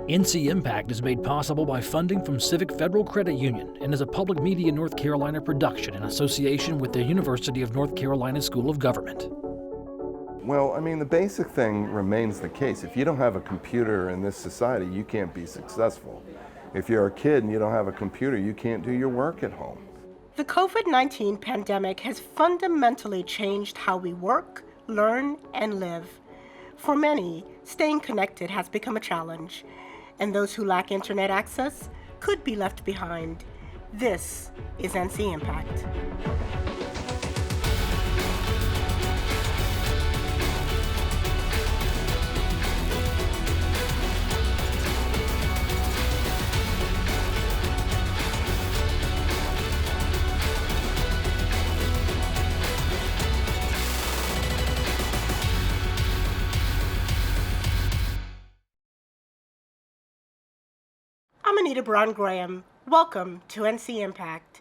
ncIMPACT is made possible by funding from Civic Federal Credit Union and is a public media North Carolina production in association with the University of North Carolina School of Government. Well, I mean, the basic thing remains the case. If you don't have a computer in this society, you can't be successful. If you're a kid and you don't have a computer, you can't do your work at home. The COVID-19 pandemic has fundamentally changed how we work, learn, and live. For many, staying connected has become a challenge, and those who lack internet access could be left behind. This is ncIMPACT. I'm Anita Braun-Graham. Welcome to ncIMPACT.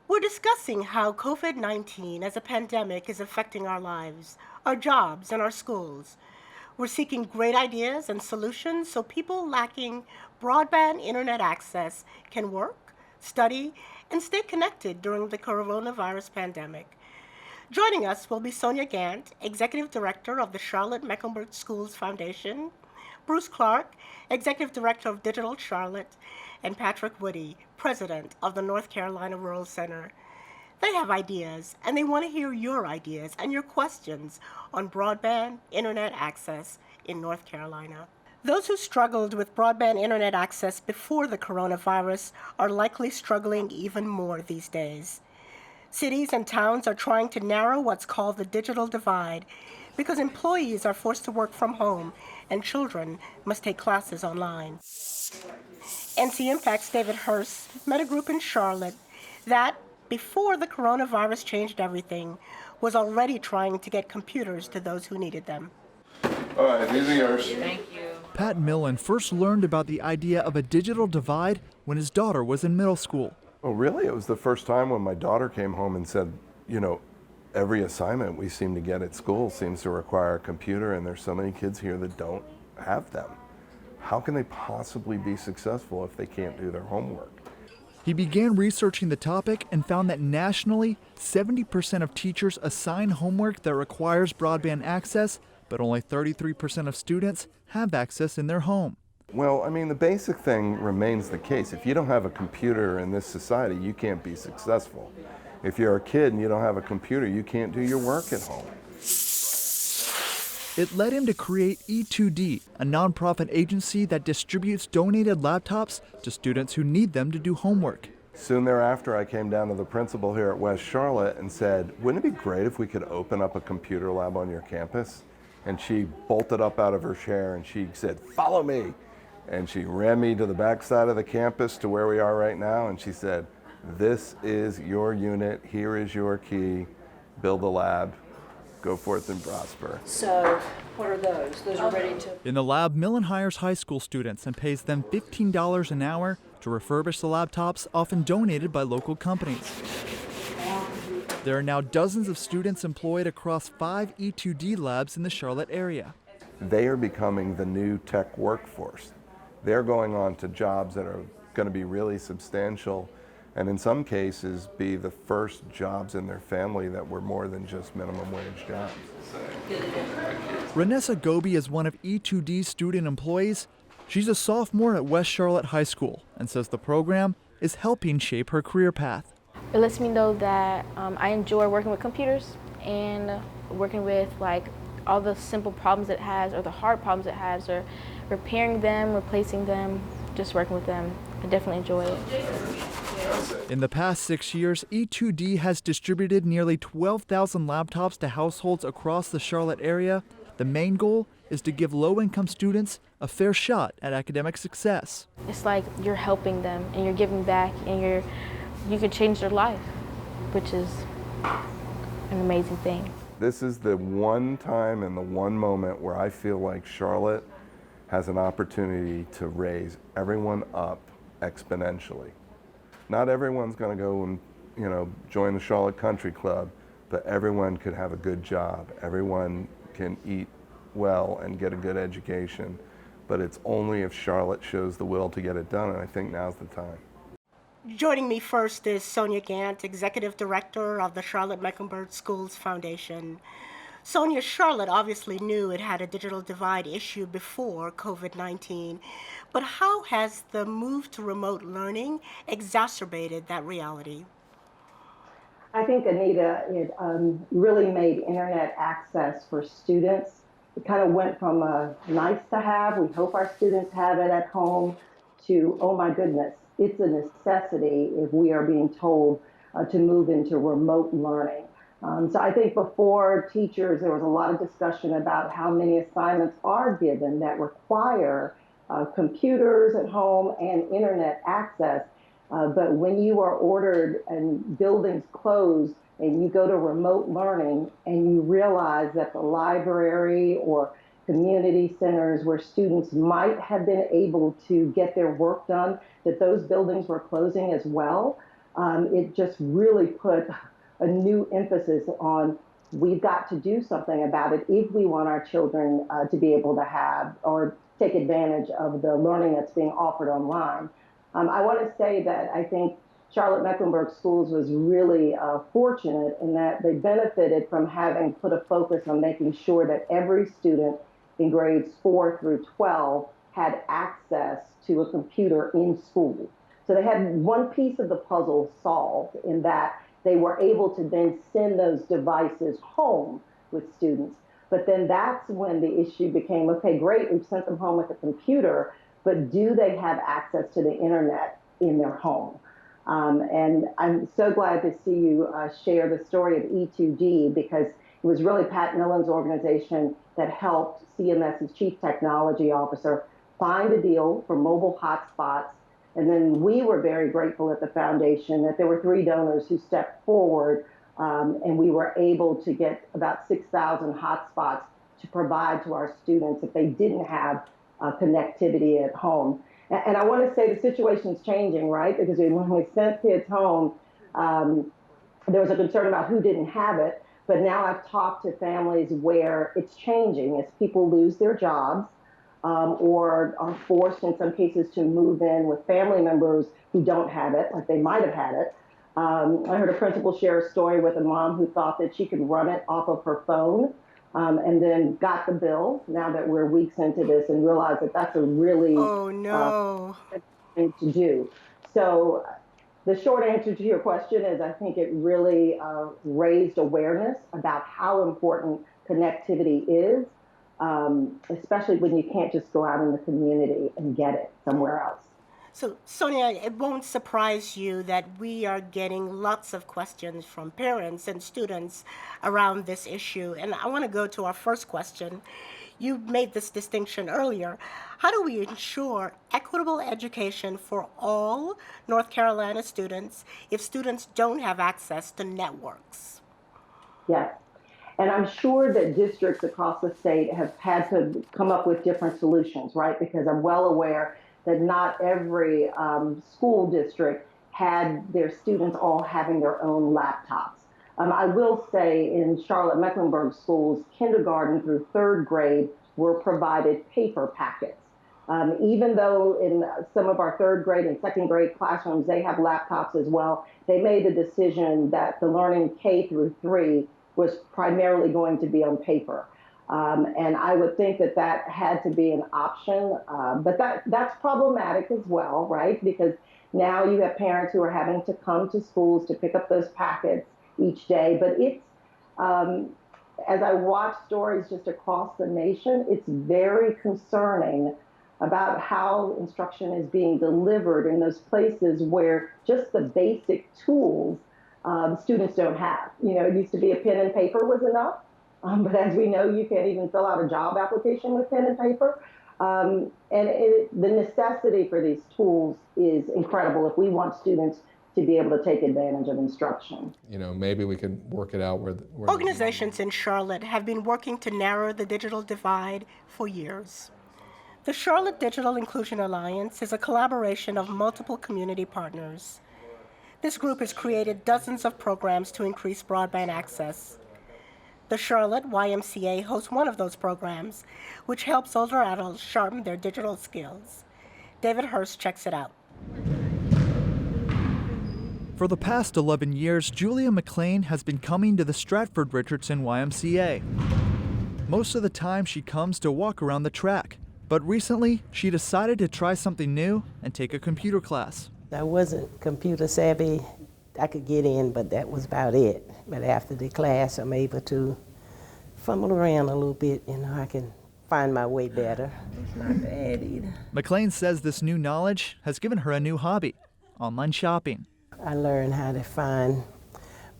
We're discussing how COVID-19 as a pandemic is affecting our lives, our jobs, and our schools. We're seeking great ideas and solutions so people lacking broadband internet access can work, study, and stay connected during the coronavirus pandemic. Joining us will be Sonia Gant, Executive Director of the Charlotte-Mecklenburg Schools Foundation, Bruce Clark, Executive Director of Digital Charlotte, and Patrick Woody, President of the North Carolina Rural Center. They have ideas, and they want to hear your ideas and your questions on broadband internet access in North Carolina. Those who struggled with broadband internet access before the coronavirus are likely struggling even more these days. Cities and towns are trying to narrow what's called the digital divide because employees are forced to work from home and children must take classes online. ncIMPACT's David Hurst met a group in Charlotte that, before the coronavirus changed everything, was already trying to get computers to those who needed them. All right, these are yours. Thank you. Pat Millen first learned about the idea of a digital divide when his daughter was in middle school. Oh, really? It was the first time when my daughter came home and said, you know, every assignment we seem to get at school seems to require a computer, and there's so many kids here that don't have them. How can they possibly be successful if they can't do their homework? He began researching the topic and found that nationally, 70% of teachers assign homework that requires broadband access, but only 33% of students have access in their home. Well, I mean, the basic thing remains the case. If you don't have a computer in this society, you can't be successful. If you're a kid and you don't have a computer, you can't do your work at home. It led him to create E2D, a nonprofit agency that distributes donated laptops to students who need them to do homework. Soon thereafter, I came down to the principal here at West Charlotte and said, wouldn't it be great if we could open up a computer lab on your campus? And she bolted up out of her chair and she said, follow me. And she ran me to the back side of the campus to where we are right now, and she said, this is your unit, here is your key, build a lab, go forth and prosper. So, what are those? Those are ready to... In the lab, Millen hires high school students and pays them $15 an hour to refurbish the laptops, often donated by local companies. There are now dozens of students employed across 5 E2D labs in the Charlotte area. They are becoming the new tech workforce. They're going on to jobs that are going to be really substantial, and in some cases be the first jobs in their family that were more than just minimum wage jobs. Renessa Goby is one of E2D's student employees. She's a sophomore at West Charlotte High School and says the program is helping shape her career path. It lets me know that I enjoy working with computers and working with all the simple problems it has or the hard problems it has, or repairing them, replacing them, just working with them. I definitely enjoy it. In the past 6 years, E2D has distributed nearly 12,000 laptops to households across the Charlotte area. The main goal is to give low-income students a fair shot at academic success. It's like you're helping them and you're giving back, and you can change their life, which is an amazing thing. This is the one time and the one moment where I feel like Charlotte has an opportunity to raise everyone up exponentially. Not everyone's going to go and join the Charlotte Country Club, but everyone could have a good job. Everyone can eat well and get a good education. but it's only if Charlotte shows the will to get it done, and I think now's the time. Joining me first is Sonia Gant, Executive Director of the Charlotte Mecklenburg Schools Foundation. Sonia, Charlotte obviously knew it had a digital divide issue before COVID-19, but how has the move to remote learning exacerbated that reality? I think, Anita, it really made internet access for students. It kind of went from a nice to have, we hope our students have it at home, to, oh my goodness, it's a necessity if we are being told to move into remote learning. So I think before teachers, there was a lot of discussion about how many assignments are given that require computers at home and internet access. But when you are ordered and buildings closed and you go to remote learning and you realize that the library or community centers where students might have been able to get their work done, that those buildings were closing as well, it just really put a new emphasis on we've got to do something about it if we want our children to be able to have or take advantage of the learning that's being offered online. I want to say that I think Charlotte Mecklenburg Schools was really fortunate in that they benefited from having put a focus on making sure that every student in grades 4 through 12 had access to a computer in school. So they had one piece of the puzzle solved in that they were able to then send those devices home with students. But then that's when the issue became, okay, great, we've sent them home with a computer, but do they have access to the internet in their home? And I'm so glad to see you share the story of E2D, because it was really Pat Millen's organization that helped CMS's Chief Technology Officer find a deal for mobile hotspots. And then we were very grateful at the foundation that there were 3 donors who stepped forward, and we were able to get about 6,000 hotspots to provide to our students if they didn't have connectivity at home. And I want to say the situation's changing, right? Because when we sent kids home, there was a concern about who didn't have it. But now I've talked to families where it's changing as people lose their jobs or are forced in some cases to move in with family members who don't have it, like they might have had it. I heard a principal share a story with a mom who thought that she could run it off of her phone and then got the bill now that we're weeks into this and realized that that's a really thing to do. So the short answer to your question is I think it really raised awareness about how important connectivity is, especially when you can't just go out in the community and get it somewhere else. So, Sonia, it won't surprise you that we are getting lots of questions from parents and students around this issue. And I want to go to our first question. You made this distinction earlier. How do we ensure equitable education for all North Carolina students if students don't have access to networks? Yes. And I'm sure that districts across the state have had to come up with different solutions, right? Because I'm well aware that not every school district had their students all having their own laptops. I will say in Charlotte Mecklenburg schools, kindergarten through 3rd grade were provided paper packets. Even though in some of our 3rd grade and 2nd grade classrooms, they have laptops as well, they made a decision that the learning K through 3 was primarily going to be on paper. And I would think that that had to be an option, but that's problematic as well, right? Because now you have parents who are having to come to schools to pick up those packets each day. But it's, as I watch stories just across the nation, it's very concerning about how instruction is being delivered in those places where just the basic tools students don't have. You know, it used to be a pen and paper was enough. But as we know, you can't even fill out a job application with pen and paper. And the necessity for these tools is incredible if we want students to be able to take advantage of instruction. You know, maybe we could work it out where Organizations in Charlotte have been working to narrow the digital divide for years. The Charlotte Digital Inclusion Alliance is a collaboration of multiple community partners. This group has created dozens of programs to increase broadband access. The Charlotte YMCA hosts one of those programs, which helps older adults sharpen their digital skills. David Hurst checks it out. For the past 11 years, Julia McLean has been coming to the Stratford Richardson YMCA. Most of the time, she comes to walk around the track. But recently, she decided to try something new and take a computer class. I wasn't computer savvy. I could get in, but that was about it. But after the class, I'm able to fumble around a little bit. I can find my way better. It's not bad either. McLean says this new knowledge has given her a new hobby, online shopping. I learned how to find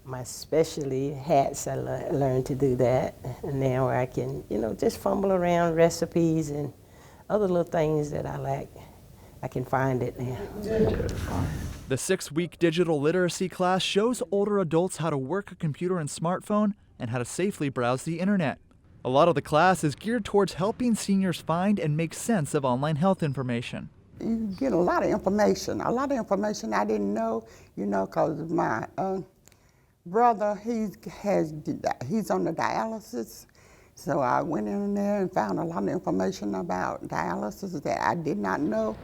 my specialty hats. I learned to do that. And now I can, just fumble around recipes and other little things that I like. I can find it now. The 6-week digital literacy class shows older adults how to work a computer and smartphone and how to safely browse the internet. A lot of the class is geared towards helping seniors find and make sense of online health information. You get a lot of information I didn't know, because my brother, he's on the dialysis. So I went in there and found a lot of information about dialysis that I did not know.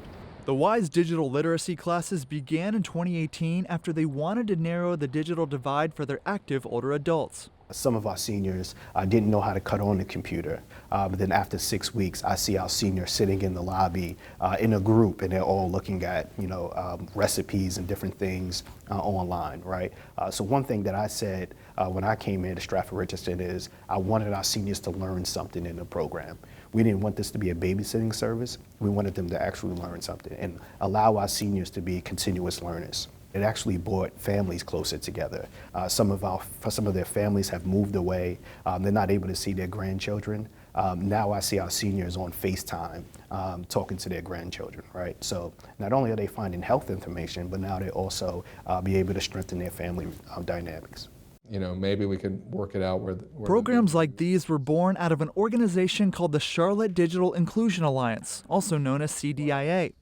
The WISE digital literacy classes began in 2018 after they wanted to narrow the digital divide for their active older adults. Some of our seniors didn't know how to cut on the computer, but then after 6 weeks, I see our seniors sitting in the lobby in a group, and they're all looking at recipes and different things online, right? So one thing that I said when I came into Stratford Richardson is I wanted our seniors to learn something in the program. We didn't want this to be a babysitting service. We wanted them to actually learn something and allow our seniors to be continuous learners. It actually brought families closer together. Some of their families have moved away. They're not able to see their grandchildren. Now I see our seniors on FaceTime talking to their grandchildren, right? So not only are they finding health information, but now they also be able to strengthen their family dynamics. Maybe we could work it out where Programs like these were born out of an organization called the Charlotte Digital Inclusion Alliance, also known as CDIA.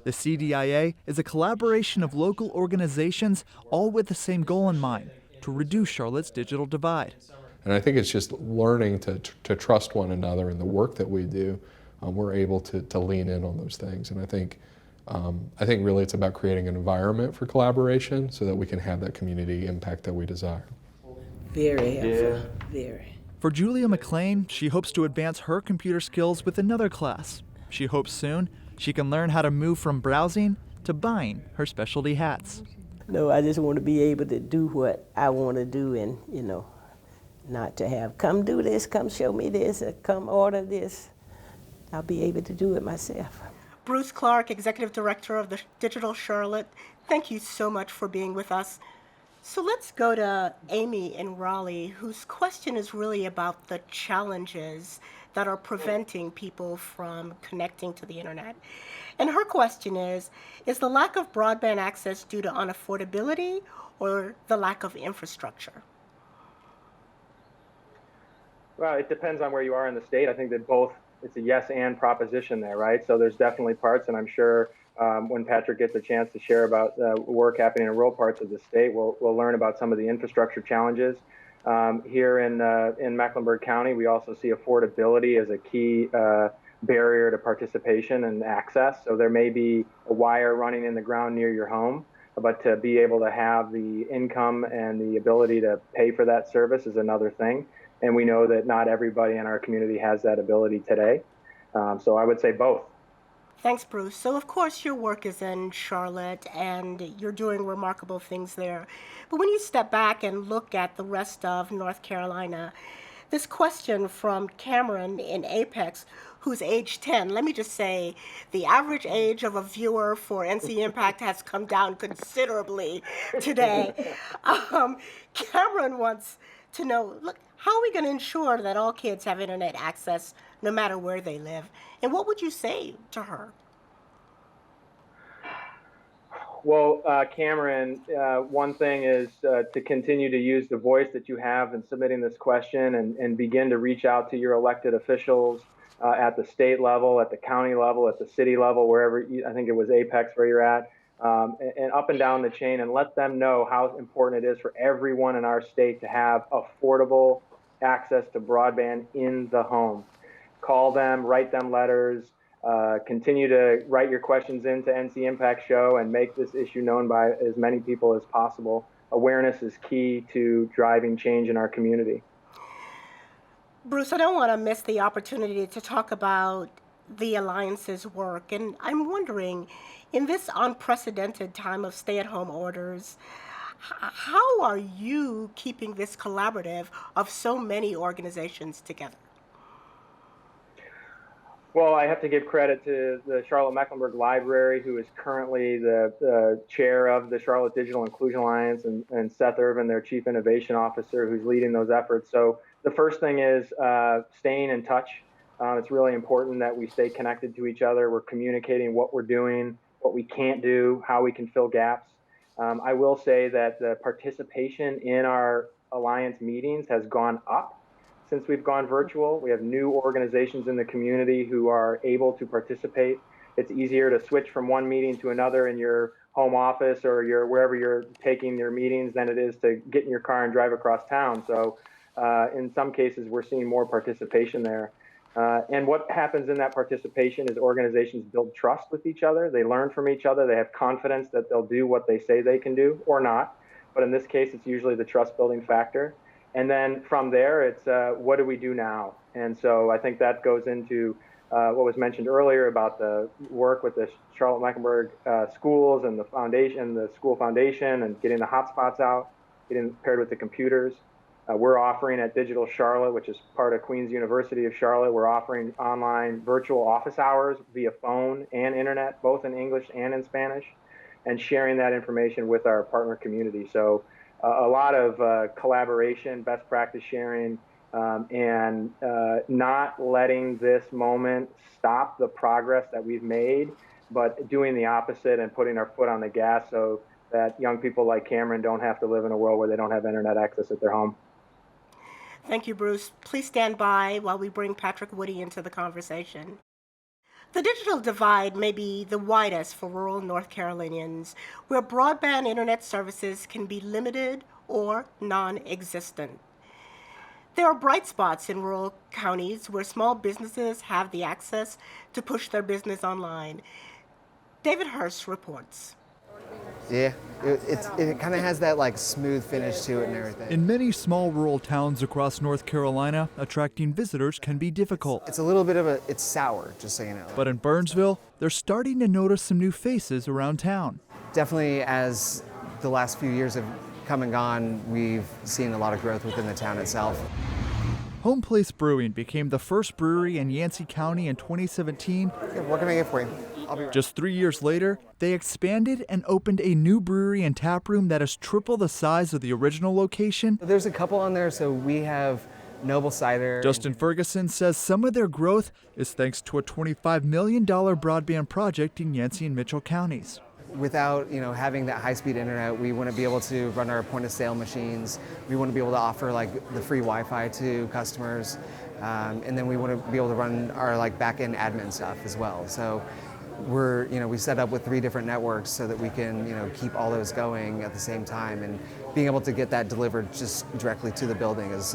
The CDIA is a collaboration of local organizations, all with the same goal in mind, to reduce Charlotte's digital divide. And I think it's just learning to trust one another in the work that we do. We're able to lean in on those things. And I think really it's about creating an environment for collaboration so that we can have that community impact that we desire. Very helpful, very. For Julia McLean, she hopes to advance her computer skills with another class. She hopes soon she can learn how to move from browsing to buying her specialty hats. No, I just want to be able to do what I want to do and, not to have, come do this, come show me this, or come order this. I'll be able to do it myself. Bruce Clark, Executive Director of the Digital Charlotte, thank you so much for being with us. So let's go to Amy in Raleigh, whose question is really about the challenges that are preventing people from connecting to the internet. And her question is the lack of broadband access due to unaffordability or the lack of infrastructure? Well, it depends on where you are in the state. I think that both, it's a yes and proposition there, right? So there's definitely parts, and I'm sure when Patrick gets a chance to share about work happening in rural parts of the state, we'll learn about some of the infrastructure challenges. Here in Mecklenburg County, we also see affordability as a key barrier to participation and access. So there may be a wire running in the ground near your home, but to be able to have the income and the ability to pay for that service is another thing. And we know that not everybody in our community has that ability today. So I would say both. Thanks, Bruce. So, of course, your work is in Charlotte, and you're doing remarkable things there. But when you step back and look at the rest of North Carolina, this question from Cameron in Apex, who's age 10, let me just say, the average age of a viewer for ncIMPACT has come down considerably today. Cameron wants to know, look, how are we going to ensure that all kids have internet access no matter where they live? And what would you say to her? Well, Cameron, one thing is to continue to use the voice that you have in submitting this question and begin to reach out to your elected officials at the state level, at the county level, at the city level, wherever, I think it was Apex where you're at, and up and down the chain, and let them know how important it is for everyone in our state to have affordable access to broadband in the home. Call them, write them letters, continue to write your questions into ncIMPACT Show and make this issue known by as many people as possible. Awareness is key to driving change in our community. Bruce, I don't want to miss the opportunity to talk about the Alliance's work, and I'm wondering, in this unprecedented time of stay-at-home orders, how are you keeping this collaborative of so many organizations together? Well, I have to give credit to the Charlotte-Mecklenburg Library, who is currently the chair of the Charlotte Digital Inclusion Alliance, and Seth Irvin, their Chief Innovation Officer, who's leading those efforts. So the first thing is staying in touch. It's really important that we stay connected to each other. We're communicating what we're doing, what we can't do, how we can fill gaps. I will say that the participation in our Alliance meetings has gone up since we've gone virtual. We have new organizations in the community who are able to participate. It's easier to switch from one meeting to another in your home office or wherever you're taking your meetings than it is to get in your car and drive across town. So in some cases, we're seeing more participation there. And what happens in that participation is organizations build trust with each other. They learn from each other. They have confidence that they'll do what they say they can do or not. But in this case, it's usually the trust building factor. And then from there, it's what do we do now? And so I think that goes into what was mentioned earlier about the work with the Charlotte-Mecklenburg schools and the foundation, the school foundation, and getting the hotspots out, getting paired with the computers. We're offering at Digital Charlotte, which is part of Queen's University of Charlotte, we're offering online virtual office hours via phone and internet, both in English and in Spanish, and sharing that information with our partner community. So a lot of collaboration, best practice sharing, and not letting this moment stop the progress that we've made, but doing the opposite and putting our foot on the gas so that young people like Cameron don't have to live in a world where they don't have internet access at their home. Thank you, Bruce. Please stand by while we bring Patrick Woody into the conversation. The digital divide may be the widest for rural North Carolinians, where broadband internet services can be limited or non-existent. There are bright spots in rural counties where small businesses have the access to push their business online. David Hurst reports. Yeah, it kind of has that like smooth finish to it and everything. In many small rural towns across North Carolina, attracting visitors can be difficult. It's a little bit of it's sour, just so you know. But in Burnsville, they're starting to notice some new faces around town. Definitely, as the last few years have come and gone, we've seen a lot of growth within the town itself. Home Place Brewing became the first brewery in Yancey County in 2017. What can I get for you? Just 3 years later, they expanded and opened a new brewery and tap room that is triple the size of the original location. There's a couple on there, so we have Noble Cider. Justin Ferguson says some of their growth is thanks to a $25 million broadband project in Yancey and Mitchell counties. Without having that high-speed internet, we want to be able to run our point-of-sale machines. We want to be able to offer like the free Wi-Fi to customers, and then we want to be able to run our like back-end admin stuff as well. So we set up with 3 different networks so that we can keep all those going at the same time, and being able to get that delivered just directly to the building has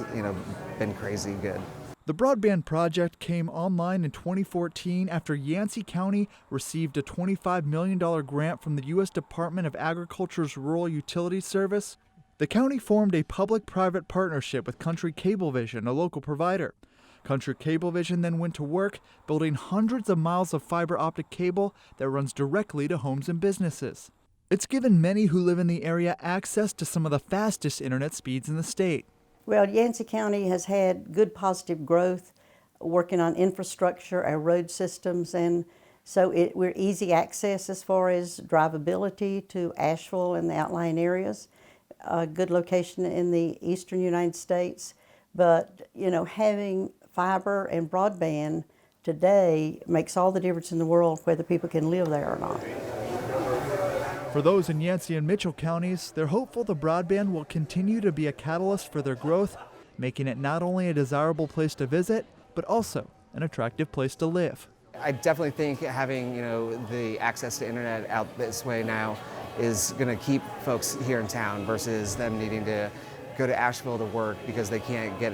been crazy good. The broadband project came online in 2014 after Yancey County received a $25 million grant from the U.S. Department of Agriculture's Rural Utilities Service. The county formed a public-private partnership with Country Cablevision, a local provider. Country Cablevision then went to work building hundreds of miles of fiber optic cable that runs directly to homes and businesses. It's given many who live in the area access to some of the fastest internet speeds in the state. Well, Yancey County has had good positive growth working on infrastructure, our road systems, and so we're easy access as far as drivability to Asheville and the outlying areas. A good location in the eastern United States, but having fiber and broadband today makes all the difference in the world whether people can live there or not. For those in Yancey and Mitchell counties, they're hopeful the broadband will continue to be a catalyst for their growth, making it not only a desirable place to visit, but also an attractive place to live. I definitely think having the access to internet out this way now is going to keep folks here in town versus them needing to go to Asheville to work because they can't get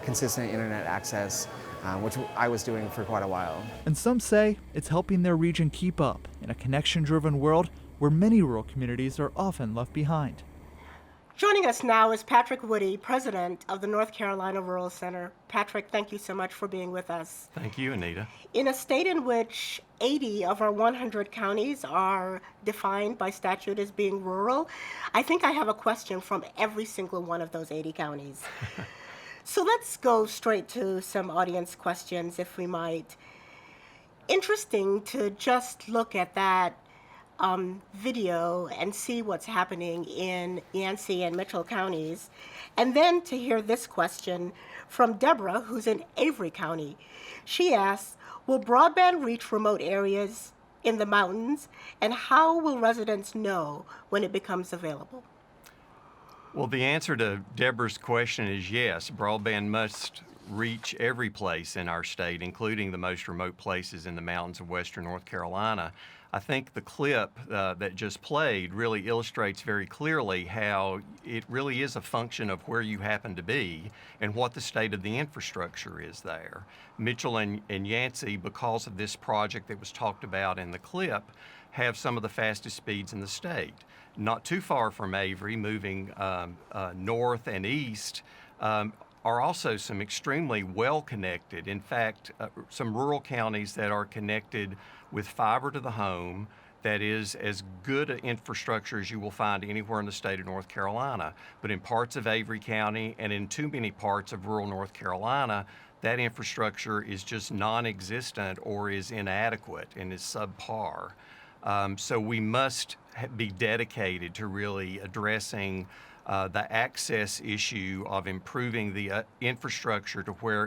consistent internet access, which I was doing for quite a while. And some say it's helping their region keep up in a connection-driven world where many rural communities are often left behind. Joining us now is Patrick Woody, president of the North Carolina Rural Center. Patrick, thank you so much for being with us. Thank you, Anita. In a state in which 80 of our 100 counties are defined by statute as being rural, I think I have a question from every single one of those 80 counties. So let's go straight to some audience questions, if we might. Interesting to just look at that video and see what's happening in Yancey and Mitchell counties, and then to hear this question from Deborah, who's in Avery County. She asks, will broadband reach remote areas in the mountains, and how will residents know when it becomes available? Well, the answer to Deborah's question is yes. Broadband must reach every place in our state, including the most remote places in the mountains of western North Carolina. I think the clip that just played really illustrates very clearly how it really is a function of where you happen to be and what the state of the infrastructure is there. Mitchell and Yancey, because of this project that was talked about in the clip, have some of the fastest speeds in the state. Not too far from Avery, moving north and east, are also some extremely well-connected. In fact, some rural counties that are connected with fiber to the home that is as good an infrastructure as you will find anywhere in the state of North Carolina. But in parts of Avery County and in too many parts of rural North Carolina, that infrastructure is just non-existent or is inadequate and is subpar. So we must be dedicated to really addressing the access issue of improving the infrastructure to where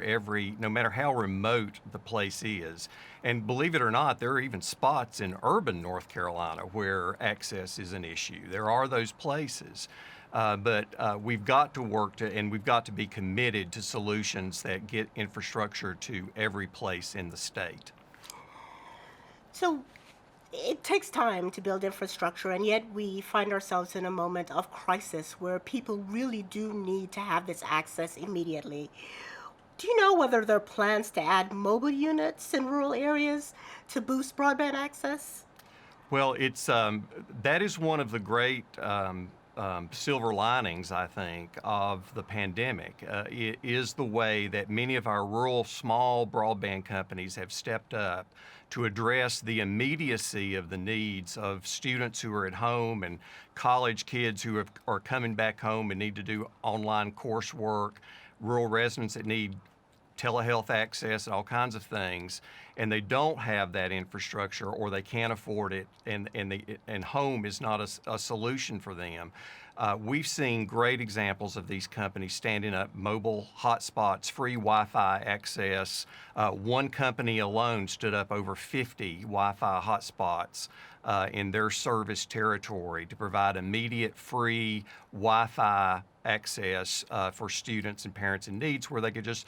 no matter how remote the place is. And believe it or not, there are even spots in urban North Carolina where access is an issue. There are those places. But we've got to work and we've got to be committed to solutions that get infrastructure to every place in the state. So it takes time to build infrastructure, and yet we find ourselves in a moment of crisis where people really do need to have this access immediately. Do you know whether there are plans to add mobile units in rural areas to boost broadband access? Well, that is one of the great silver linings, I think, of the pandemic. It is the way that many of our rural small broadband companies have stepped up to address the immediacy of the needs of students who are at home and college kids who are coming back home and need to do online coursework, rural residents that need telehealth access and all kinds of things, and they don't have that infrastructure or they can't afford it, and home is not a solution for them. We've seen great examples of these companies standing up mobile hotspots, free Wi-Fi access. One company alone stood up over 50 Wi-Fi hotspots in their service territory to provide immediate free Wi-Fi access for students and parents in needs, where they could just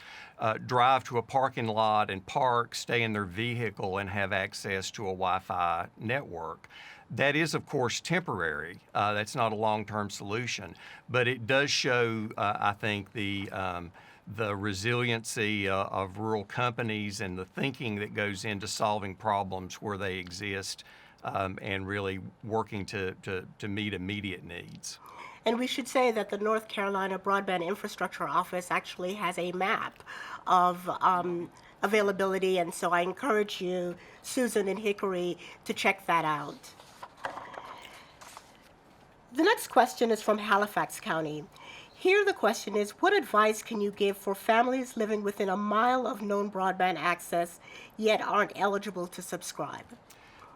drive to a parking lot and park, stay in their vehicle, and have access to a Wi-Fi network. That is, of course, temporary. That's not a long-term solution, but it does show, I think, the resiliency of rural companies and the thinking that goes into solving problems where they exist, and really working to meet immediate needs. And we should say that the North Carolina Broadband Infrastructure Office actually has a map of availability, and so I encourage you, Susan and Hickory, to check that out. The next question is from Halifax County. Here the question is, what advice can you give for families living within a mile of known broadband access yet aren't eligible to subscribe?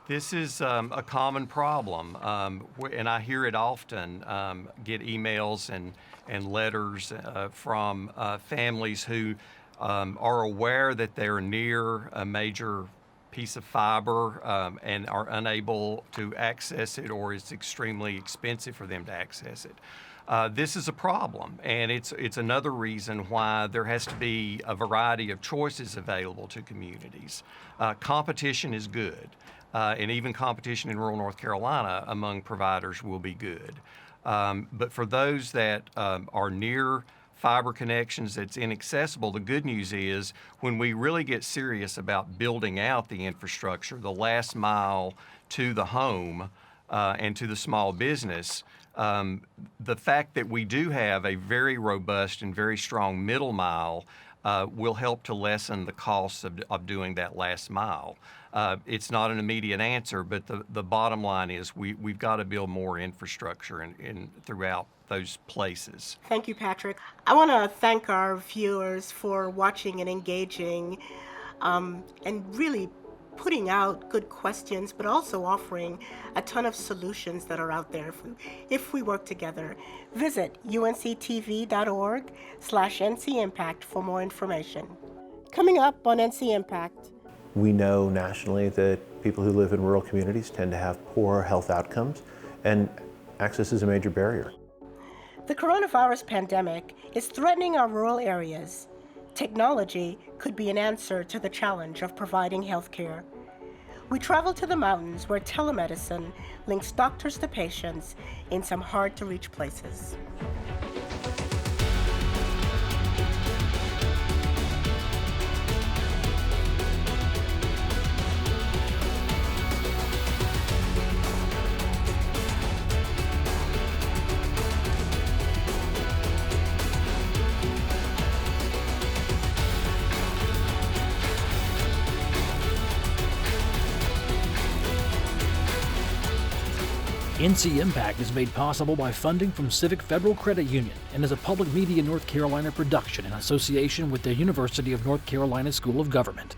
This is a common problem, and I hear it often, get emails and letters from families who are aware that they're near a major piece of fiber and are unable to access it, or it's extremely expensive for them to access it. This is a problem, and it's another reason why there has to be a variety of choices available to communities. Competition is good, and even competition in rural North Carolina among providers will be good. But for those that are near fiber connections that's inaccessible, the good news is when we really get serious about building out the infrastructure, the last mile to the home and to the small business, the fact that we do have a very robust and very strong middle mile will help to lessen the costs of doing that last mile. It's not an immediate answer, but the bottom line is we've got to build more infrastructure throughout those places. Thank you, Patrick. I want to thank our viewers for watching and engaging and really putting out good questions, but also offering a ton of solutions that are out there if we work together. Visit unctv.org/ncIMPACT for more information. Coming up on ncIMPACT. We know nationally that people who live in rural communities tend to have poor health outcomes, and access is a major barrier. The coronavirus pandemic is threatening our rural areas. Technology could be an answer to the challenge of providing health care. We travel to the mountains where telemedicine links doctors to patients in some hard-to-reach places. ncIMPACT is made possible by funding from Civic Federal Credit Union and is a Public Media North Carolina production in association with the University of North Carolina School of Government.